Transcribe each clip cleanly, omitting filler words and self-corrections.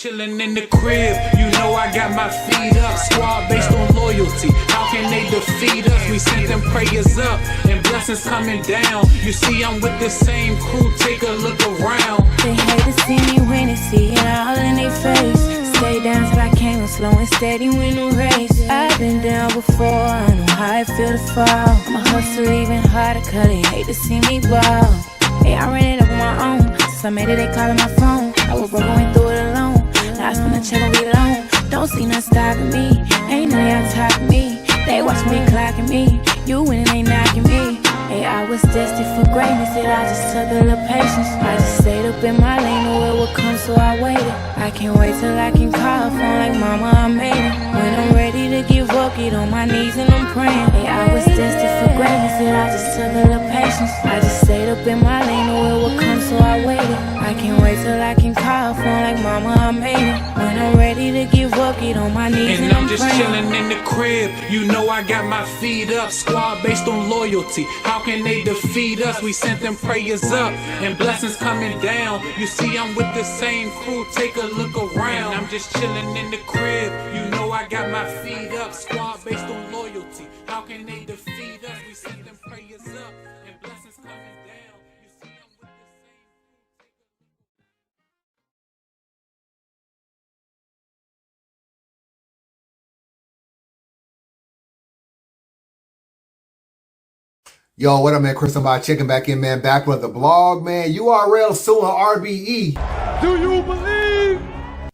chilling in the crib, you know I got my feet up. Squad based on loyalty, how can they defeat us? We sent them prayers up and blessings coming down. You see I'm with the same crew, take a look around. They hate to see me when they see it all in their face. Stay down till I came and slow and steady win the race. I've been down before, I know how it feel to fall. I'ma hustle even harder cause they hate to see me ball. Hey, I ran it up on my own, since I made it they calling my phone. I was broke, went through it alone, now I spend a check and we alone. Don't see nothing stopping me, ain't nothing on top of me. They watch me clocking me, you winning ain't knocking me. Hey, I was destined for greatness, and I just took a little patience. I just stayed up in my lane, knew it would come, so I waited. I can't wait till I can call phone like mama, I made it. When I'm ready to give up, get on my knees and I'm praying. Hey, I was destined for greatness, and I just took a little patience. I just stayed up in my lane, knew it would come, so I waited. I can't wait till I can call phone like mama, I made it. When I'm ready to give up, get on my knees and I'm just praying. chilling in the crib, you know I got my feet up. Squad based on loyalty, how can they defeat us? We sent them prayers up and blessings coming down. You see I'm with the same crew, take a look around. I'm just chilling in the crib, you know I got my feet up. Squad based on loyalty, how can they defeat us? We sent them prayers up and blessings coming down. You see I'm with the same Yo, what up, man? Chris, somebody checking back in, man. Back with the blog, man. URL suing RBE. Do you believe?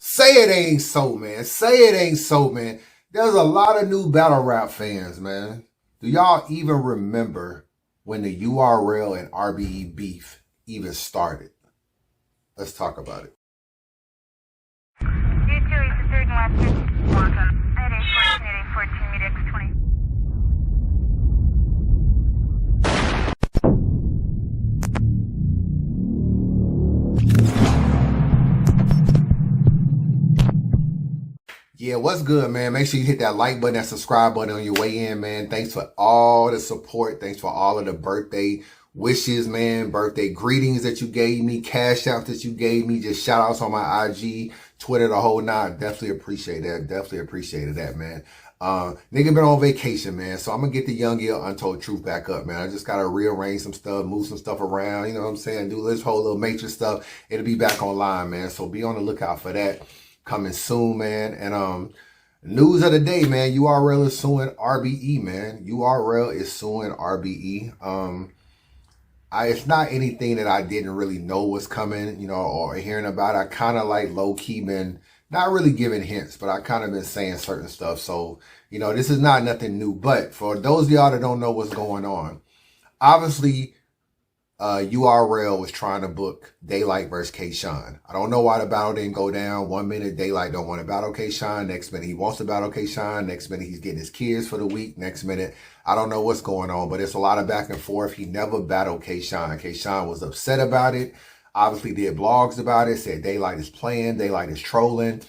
Say it ain't so, man. Say it ain't so, man. There's a lot of new battle rap fans, man. Do y'all even remember when the URL and RBE beef even started? Let's talk about it. U2 is the third and last walk on at A14, meet X20. Yeah, what's good, man? Make sure you hit that like button, that subscribe button on your way in, man. Thanks for all the support. Thanks for all of the birthday wishes, man. Birthday greetings that you gave me, cash outs that you gave me, just shout outs on my IG, Twitter, the whole nine. Definitely appreciate that. Definitely appreciated that, man. Nigga been on vacation, man. So I'm gonna get the Young Ill Untold Truth back up, man. I just gotta rearrange some stuff, move some stuff around, you know what I'm saying? Do this whole little matrix stuff. It'll be back online, man. So be on the lookout for that. Coming soon, man. And news of the day, man. URL is suing RBE, man. URL is suing RBE. It's not anything that I didn't really know was coming, you know, or hearing about. I kind of like low-key been not really giving hints, but I kind of been saying certain stuff. So, you know, this is not nothing new. But for those of y'all that don't know what's going on, obviously, URL was trying to book Daylyt versus K-Shine. I don't know why the battle didn't go down. 1 minute Daylyt don't want to battle K-Shine. Next minute he wants to battle K-Shine. Next minute he's getting his kids for the week. Next minute, I don't know what's going on, but it's a lot of back and forth. He never battled K-Shine. K-Shine was upset about it. Obviously did blogs about it, said Daylyt is playing, Daylyt is trolling.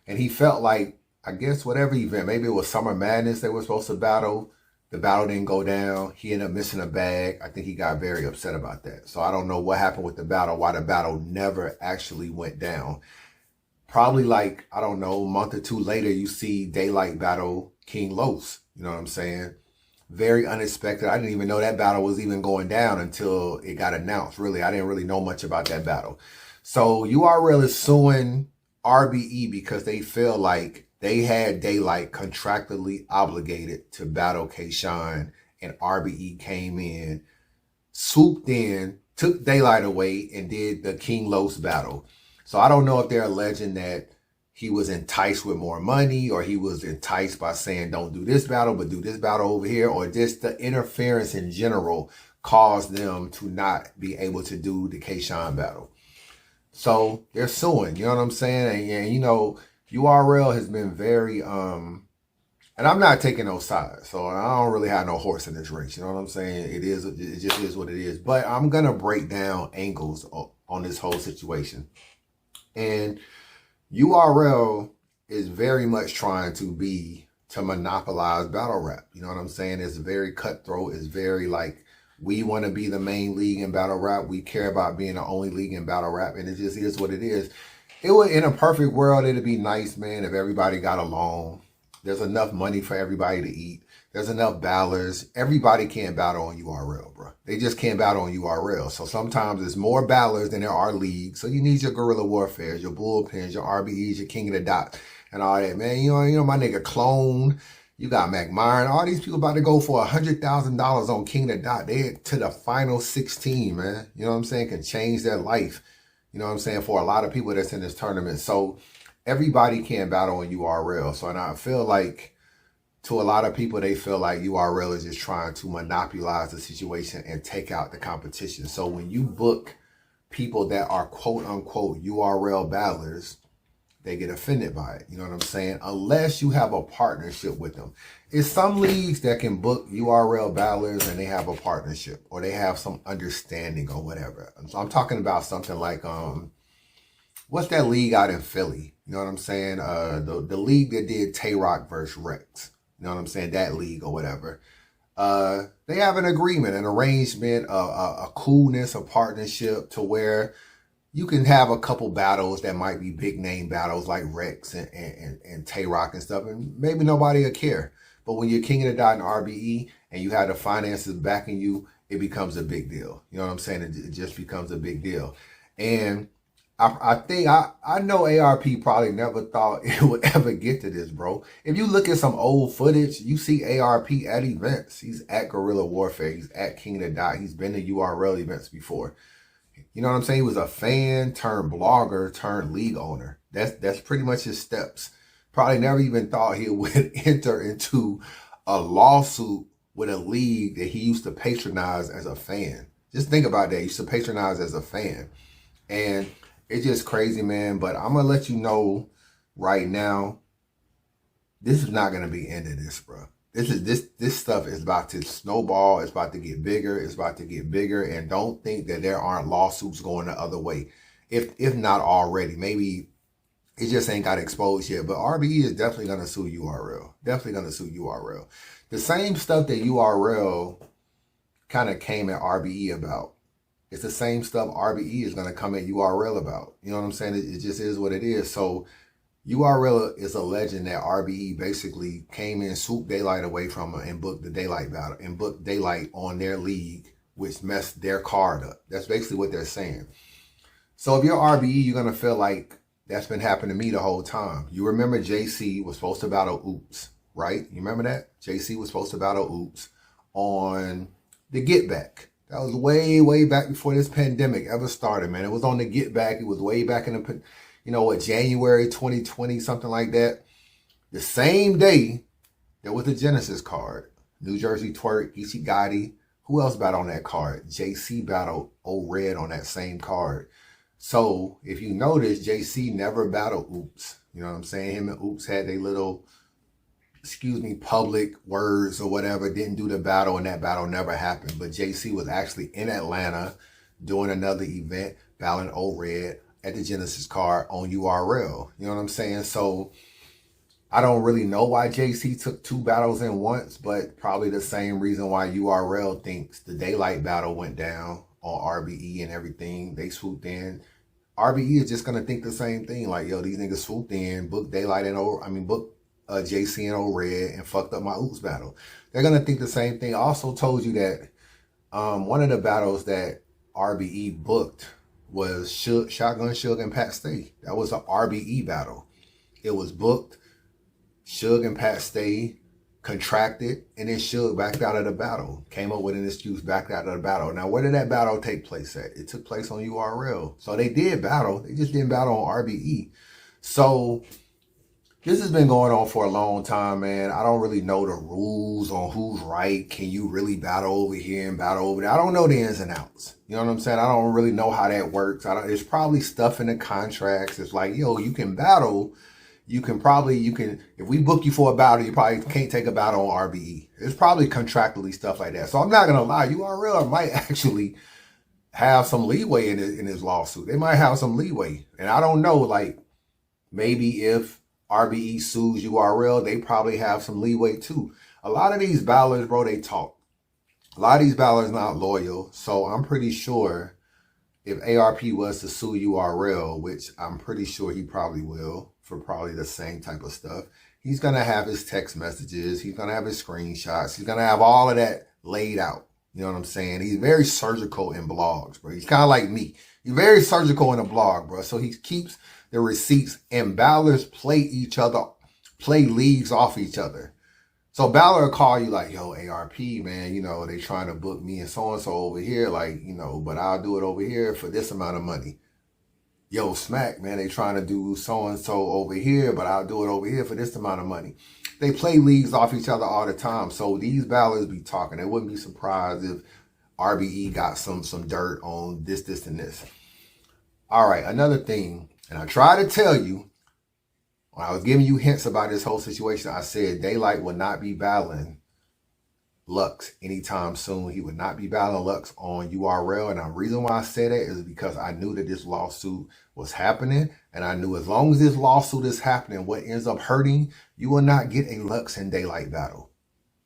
And he felt like, I guess whatever event, maybe it was Summer Madness they were supposed to battle. The battle didn't go down. He ended up missing a bag. I think he got very upset about that. So I don't know what happened with the battle, why the battle never actually went down. Probably like, I don't know, a month or two later, you see Daylyt battle King Los. You know what I'm saying? Very unexpected. I didn't even know that battle was even going down until it got announced. Really, I didn't really know much about that battle. So URL is suing RBE because they feel like they had Daylyt contractually obligated to battle K-Shine, and RBE came in, swooped in, took Daylyt away, and did the King Los battle. So I don't know if they're alleging that he was enticed with more money, or he was enticed by saying, don't do this battle, but do this battle over here, or just the interference in general caused them to not be able to do the K-Shine battle. So they're suing, you know what I'm saying? And you know, URL has been very, and I'm not taking no sides, so I don't really have no horse in this race, you know what I'm saying? It just is what it is. But I'm going to break down angles on this whole situation. And URL is very much trying to monopolize battle rap. You know what I'm saying? It's very cutthroat. It's very like, we want to be the main league in battle rap. We care about being the only league in battle rap. And it just is what it is. It would, in a perfect world, it'd be nice, man, if everybody got along. There's enough money for everybody to eat. There's enough battlers. Everybody can't battle on URL, bro. They just can't battle on URL. So sometimes there's more battlers than there are leagues. So you need your guerrilla warfares, your bullpens, your RBEs, your king of the dot, and all that, man. You know, my nigga Clone. You got McMyron. All these people about to go for $100,000 on king of the dot. They to the final 16, man. You know what I'm saying? Can change their life. You know what I'm saying? For a lot of people that's in this tournament. So everybody can battle on URL. So, and I feel like to a lot of people, they feel like URL is just trying to monopolize the situation and take out the competition. So when you book people that are quote unquote URL battlers, they get offended by it. You know what I'm saying? Unless you have a partnership with them. It's some leagues that can book URL battlers and they have a partnership or they have some understanding or whatever. So I'm talking about something like, what's that league out in Philly? You know what I'm saying? The league that did Tay-Rock versus Rex. You know what I'm saying? That league or whatever. They have an agreement, an arrangement, a coolness, a partnership to where you can have a couple battles that might be big name battles like Rex and Tay-Rock and stuff, and maybe nobody will care. But when you're King of the Dot and RBE and you have the finances backing you, it becomes a big deal. You know what I'm saying? It just becomes a big deal. And I think I know ARP probably never thought it would ever get to this, bro. If you look at some old footage, you see ARP at events. He's at Guerrilla Warfare. He's at King of the Dot. He's been to URL events before. You know what I'm saying? He was a fan turned blogger turned league owner. That's pretty much his steps. Probably never even thought he would enter into a lawsuit with a league that he used to patronize as a fan. Just think about that. He used to patronize as a fan. And it's just crazy, man. But I'm going to let you know right now, this is not going to be the end of this, bro. This stuff is about to snowball. It's about to get bigger. It's about to get bigger. And don't think that there aren't lawsuits going the other way. If not already, maybe it just ain't got exposed yet. But RBE is definitely going to sue URL. Definitely going to sue URL. The same stuff that URL kind of came at RBE about. It's the same stuff RBE is going to come at URL about. You know what I'm saying? It just is what it is. So URL is alleging that RBE basically came in, swooped Daylyt away from her and booked the Daylyt battle and booked Daylyt on their league, which messed their card up. That's basically what they're saying. So if you're RBE, you're going to feel like that's been happening to me the whole time. You remember JC was supposed to battle Oops, right? You remember that? JC was supposed to battle Oops on the Get Back. That was way, way back before this pandemic ever started, man. It was on the Get Back. It was way back in the, you know what, January 2020, something like that. The same day, there was the Genesis card. New Jersey Twerk, Ichi Gotti. Who else battled on that card? JC battled Old Red on that same card. So, if you notice, JC never battled Oops. You know what I'm saying? Him and Oops had their little, public words or whatever, didn't do the battle, and that battle never happened. But JC was actually in Atlanta doing another event, battling Old Red at the Genesis card on URL. You know what I'm saying? So I don't really know why JC took two battles in once, but probably the same reason why URL thinks the Daylyt battle went down on RBE and everything. They swooped in. RBE is just going to think the same thing. Like, yo, these niggas swooped in, booked Daylyt and booked JC and Old Red and fucked up my Oops battle. They're going to think the same thing. I also told you that one of the battles that RBE booked was Shotgun Suge and Pat Stay. That was an RBE battle. It was booked. Suge and Pat Stay contracted, and then Suge backed out of the battle. Came up with an excuse, backed out of the battle. Now, where did that battle take place at? It took place on URL. So they did battle. They just didn't battle on RBE. So this has been going on for a long time, man. I don't really know the rules on who's right. Can you really battle over here and battle over there? I don't know the ins and outs. You know what I'm saying? I don't really know how that works. There's probably stuff in the contracts. It's like, yo, you can battle. You can, if we book you for a battle, you probably can't take a battle on RBE. It's probably contractually stuff like that. So I'm not going to lie. URL might actually have some leeway in this lawsuit. They might have some leeway. And I don't know, like, maybe if RBE sues URL, they probably have some leeway too. A lot of these battlers, bro, they talk. A lot of these battlers not loyal. So I'm pretty sure if ARP was to sue URL, which I'm pretty sure he probably will for probably the same type of stuff, he's going to have his text messages. He's going to have his screenshots. He's going to have all of that laid out. You know what I'm saying? He's very surgical in blogs, bro. He's kind of like me. He's very surgical in a blog, bro. So he keeps the receipts, and battlers play leagues off each other. So Balor will call you like, yo, ARP, man, you know, they trying to book me and so-and-so over here, like, you know, but I'll do it over here for this amount of money. Yo, Smack, man, they trying to do so-and-so over here, but I'll do it over here for this amount of money. They play leagues off each other all the time. So these battlers be talking. They wouldn't be surprised if RBE got some dirt on this, and this. All right, another thing, and I try to tell you, when I was giving you hints about this whole situation, I said Daylyt would not be battling Lux anytime soon. He would not be battling Lux on URL. And the reason why I said that is because I knew that this lawsuit was happening. And I knew as long as this lawsuit is happening, what ends up hurting, you will not get a Lux and Daylyt battle.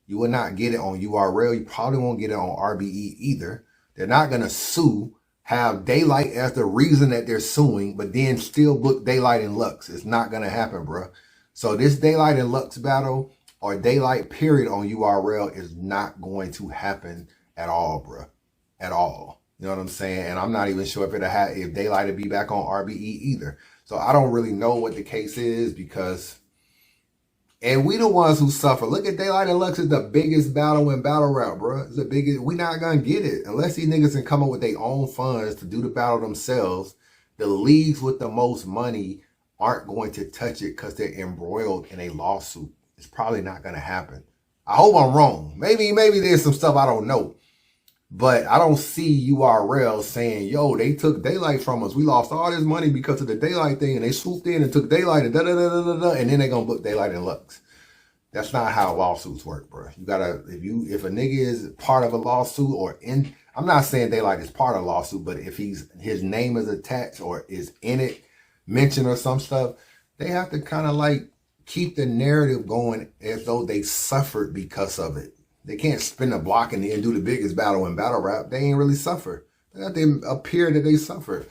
You will not get it on URL. You probably won't get it on RBE either. They're not going to sue, have Daylyt as the reason that they're suing, but then still book Daylyt and Lux. It's not going to happen, bro. So this Daylyt and Lux battle or Daylyt period on URL is not going to happen at all, bro. At all. You know what I'm saying? And I'm not even sure if Daylyt will be back on RBE either. So I don't really know what the case is because, and we the ones who suffer. Look at Daylyt and Lux is the biggest battle in battle rap, bro. It's the biggest. We not gonna get it unless these niggas can come up with their own funds to do the battle themselves. The leagues with the most money aren't going to touch it because they're embroiled in a lawsuit. It's probably not gonna happen. I hope I'm wrong. Maybe there's some stuff I don't know. But I don't see URL saying, yo, they took Daylyt from us. We lost all this money because of the Daylyt thing. And they swooped in and took Daylyt and da-da-da-da-da-da. And then they're going to book Daylyt and Lux. That's not how lawsuits work, bro. You got to, if a nigga is part of a lawsuit or in, I'm not saying Daylyt is part of a lawsuit, but if his name is attached or is in it, mentioned or some stuff, they have to kind of like keep the narrative going as though they suffered because of it. They can't spin a block and then do the biggest battle in battle rap. They ain't really suffer. They have to appear that they suffered.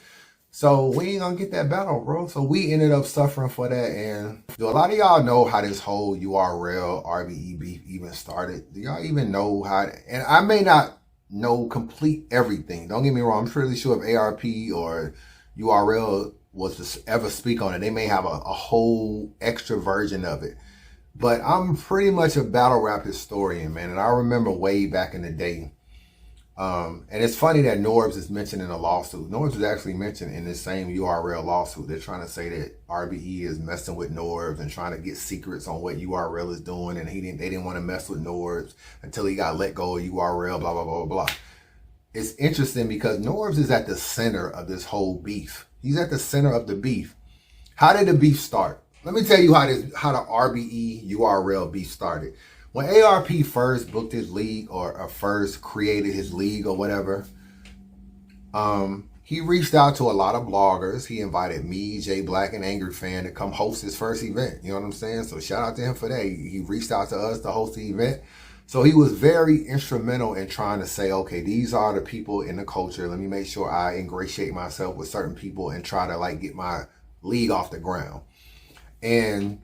So we ain't gonna get that battle, bro. So we ended up suffering for that. And do a lot of y'all know how this whole URL RBE beef even started? Do y'all even know how? And I may not know complete everything. Don't get me wrong. I'm pretty sure if ARP or URL was to ever speak on it, they may have a whole extra version of it. But I'm pretty much a battle rap historian, man. And I remember way back in the day. And it's funny that Norbs is mentioned in a lawsuit. Norbs is actually mentioned in this same URL lawsuit. They're trying to say that RBE is messing with Norbs and trying to get secrets on what URL is doing. And they didn't want to mess with Norbs until he got let go of URL, blah, blah, blah, blah, blah. It's interesting because Norbs is at the center of this whole beef. He's at the center of the beef. How did the beef start? Let me tell you how the RBE URL beef started. When ARP first booked his league or first created his league or whatever, he reached out to a lot of bloggers. He invited me, Jay Black, and Angry Fan to come host his first event. You know what I'm saying? So shout out to him for that. He reached out to us to host the event. So he was very instrumental in trying to say, okay, these are the people in the culture. Let me make sure I ingratiate myself with certain people and try to like get my league off the ground. And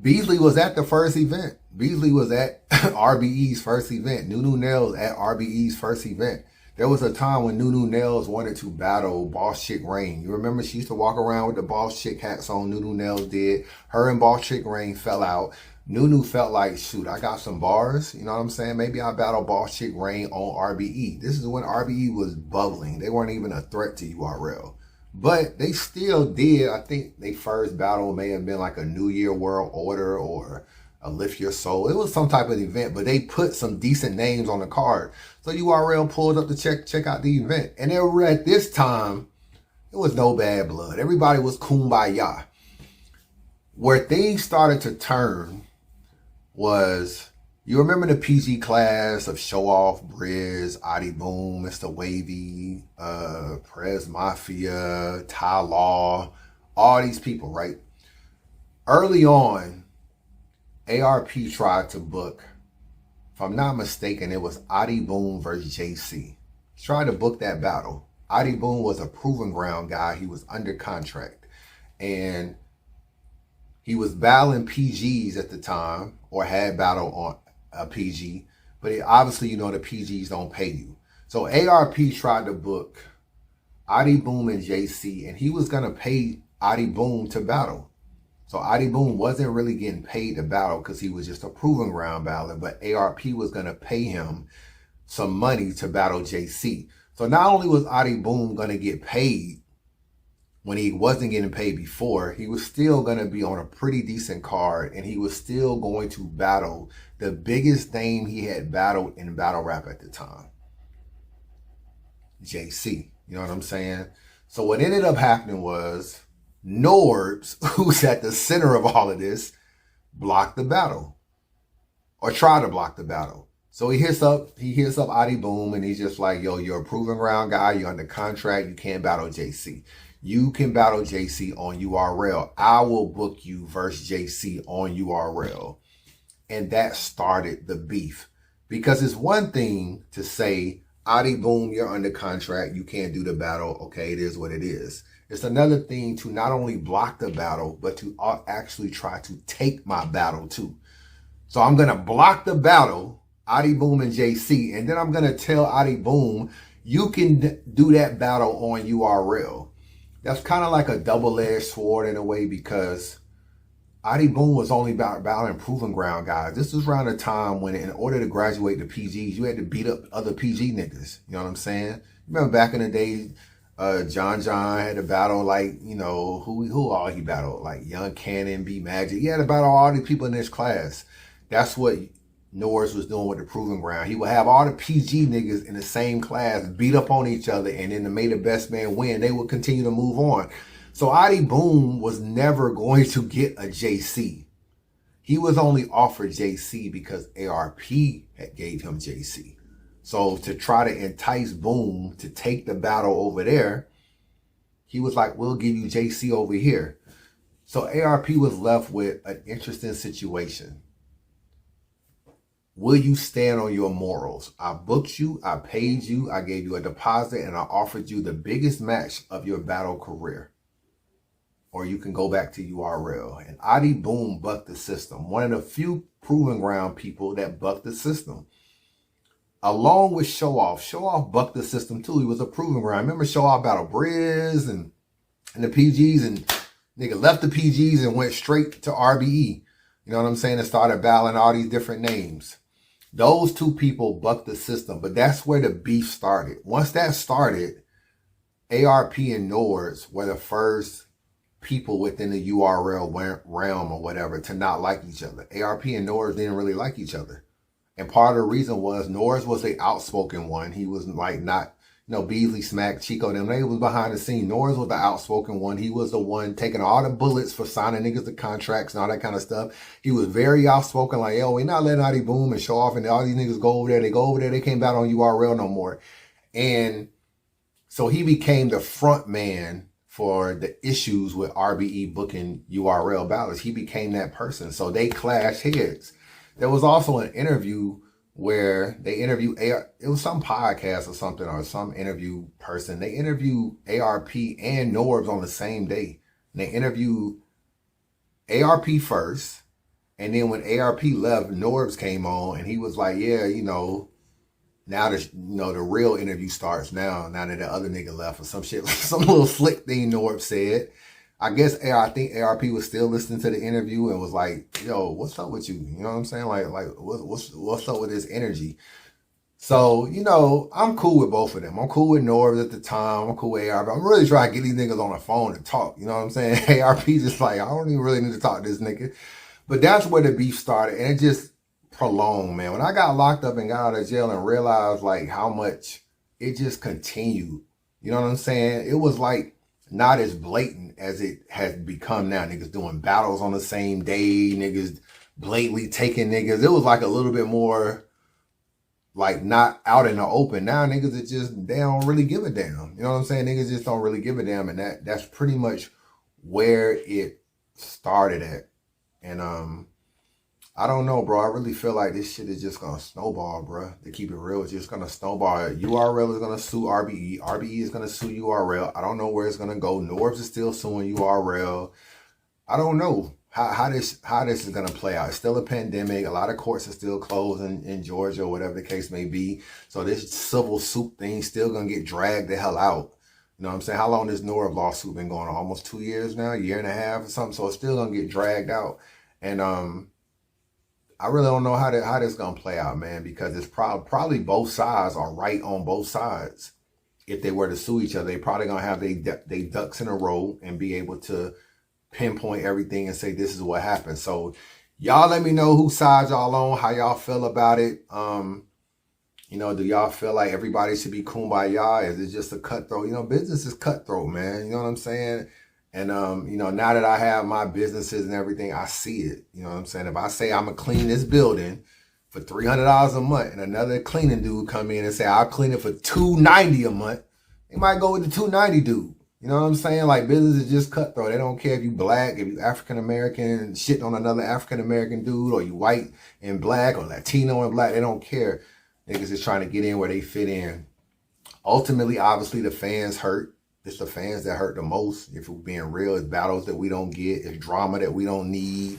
Beasley was at the first event. Beasley was at RBE's first event. Nunu Nails at RBE's first event. There was a time when Nunu Nails wanted to battle Boss Chick Rain. You remember she used to walk around with the Boss Chick hats on. Nunu Nails did. Her and Boss Chick Rain fell out. Nunu felt like, shoot, I got some bars. You know what I'm saying? Maybe I'll battle Boss Chick Rain on RBE. This is when RBE was bubbling. They weren't even a threat to URL. But they still did. I think their first battle may have been like a New Year World Order or a Lift Your Soul. It was some type of event, but they put some decent names on the card. So URL pulled up to check out the event. And they were at this time, it was no bad blood. Everybody was kumbaya. Where things started to turn was, you remember the PG class of Show Off, Briz, Adi Boom, Mr. Wavy, Prez Mafia, Ty Law, all these people, right? Early on, ARP tried to book, if I'm not mistaken, it was Adi Boom versus JC. He tried to book that battle. Adi Boom was a proving ground guy. He was under contract. And he was battling PGs at the time, or had battled on a PG. But obviously, you know, the PGs don't pay you. So ARP tried to book Adi Boom and JC, and he was going to pay Adi Boom to battle. So Adi Boom wasn't really getting paid to battle because he was just a proving ground battler, but ARP was going to pay him some money to battle JC. So not only was Adi Boom going to get paid when he wasn't getting paid before, he was still going to be on a pretty decent card, and he was still going to battle the biggest name he had battled in battle rap at the time, JC. You know what I'm saying? So what ended up happening was Norbs, who's at the center of all of this, blocked the battle, or tried to block the battle. So he hits up Adi Boom, and he's just like, yo, you're a proving ground guy. You're under contract. You can't battle JC. You can battle JC on URL. I will book you versus JC on URL. And that started the beef. Because it's one thing to say, Adi Boom, you're under contract. You can't do the battle. Okay, it is what it is. It's another thing to not only block the battle, but to actually try to take my battle too. So I'm going to block the battle, Adi Boom and JC, and then I'm going to tell Adi Boom, you can do that battle on URL. That's kind of like a double-edged sword in a way, because Adi Boom was only battling proving ground guys. This was around a time when, in order to graduate to PGs, you had to beat up other PG niggas. You know what I'm saying? Remember back in the day, John had to battle, like, you know, who all he battled? Like Young Cannon, B Magic. He had to battle all these people in this class. That's what Norris was doing with the proving ground. He would have all the PG niggas in the same class beat up on each other, and then to make the best man win, they would continue to move on. So Adi Boom was never going to get a JC. He was only offered JC because ARP had gave him JC. So to try to entice Boom to take the battle over there, he was like, we'll give you JC over here. So ARP was left with an interesting situation. Will you stand on your morals? I booked you, I paid you, I gave you a deposit, and I offered you the biggest match of your battle career. Or you can go back to URL. And Adi Boom bucked the system. One of the few proving ground people that bucked the system. Along with Show Off. Show Off bucked the system too. He was a proving ground. Remember Show Off battled Briz and the PGs, and nigga left the PGs and went straight to RBE. You know what I'm saying? And started battling all these different names. Those two people bucked the system, but that's where the beef started. Once that started, ARP and Nords were the first people within the URL realm or whatever to not like each other. ARP and Nords didn't really like each other. And part of the reason was Norris was the outspoken one. He was like not, you know, Beasley, Smack, Chico, them. They was behind the scene. Norris was the outspoken one. He was the one taking all the bullets for signing niggas to contracts and all that kind of stuff. He was very outspoken, like, yo, we not letting Adi Boom and Show Off and all these niggas go over there. They go over there. They can't battle on URL no more. And so he became the front man for the issues with RBE booking URL battles. He became that person. So they clashed heads. There was also an interview where they interviewed it was some podcast or something, or some interview person. They interviewed ARP and Norbs on the same day. And they interviewed ARP first, and then when ARP left, Norbs came on, and he was like, yeah, you know, now the real interview starts now that the other nigga left, or some shit, some little slick thing Norbs said. I guess I think ARP was still listening to the interview and was like, yo, what's up with you? You know what I'm saying? Like what's up with this energy? So, you know, I'm cool with both of them. I'm cool with Norbs at the time. I'm cool with ARP. I'm really trying to get these niggas on the phone and talk. You know what I'm saying? ARP just like, I don't even really need to talk to this nigga. But that's where the beef started. And it just prolonged, man. When I got locked up and got out of jail and realized like how much it just continued. You know what I'm saying? It was like not as blatant as it has become now. Niggas doing battles on the same day. Niggas blatantly taking niggas. It was like a little bit more like not out in the open. Now niggas are just, they don't really give a damn. You know what I'm saying? Niggas just don't really give a damn. And that's pretty much where it started at. And I don't know, bro. I really feel like this shit is just gonna snowball, bro. To keep it real, it's just gonna snowball. URL is gonna sue RBE. RBE is gonna sue URL. I don't know where it's gonna go. Norbs is still suing URL. I don't know how this is gonna play out. It's still a pandemic. A lot of courts are still closed in Georgia, or whatever the case may be. So this civil suit thing still gonna get dragged the hell out. You know what I'm saying? How long has Norb lawsuit been going on? Almost 2 years now, 1.5 years or something. So it's still gonna get dragged out. And I really don't know how this gonna play out, man, because it's probably both sides are right on both sides. If they were to sue each other, they probably gonna have they ducks in a row and be able to pinpoint everything and say this is what happened. So y'all let me know whose side y'all on, how y'all feel about it. You know, do y'all feel like everybody should be kumbaya? Is it just a cutthroat? You know, business is cutthroat, man. You know what I'm saying? And, you know, now that I have my businesses and everything, I see it. You know what I'm saying? If I say I'm going to clean this building for $300 a month and another cleaning dude come in and say I'll clean it for $290 a month, they might go with the $290 dude. You know what I'm saying? Like, business is just cutthroat. They don't care if you black, if you African-American, shitting on another African-American dude, or you white and black, or Latino and black. They don't care. Niggas is trying to get in where they fit in. Ultimately, obviously, the fans hurt. It's the fans that hurt the most. If we're being real, it's battles that we don't get. It's drama that we don't need.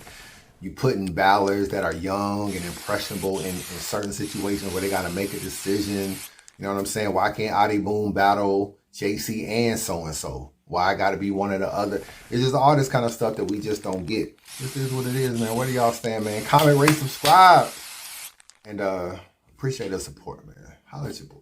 You putting battlers that are young and impressionable in certain situations where they got to make a decision. You know what I'm saying? Why can't Adi Boom battle JC and so-and-so? Why I got to be one or the other? It's just all this kind of stuff that we just don't get. This is what it is, man. Where do y'all stand, man? Comment, rate, subscribe. And appreciate the support, man. Holla at your boy.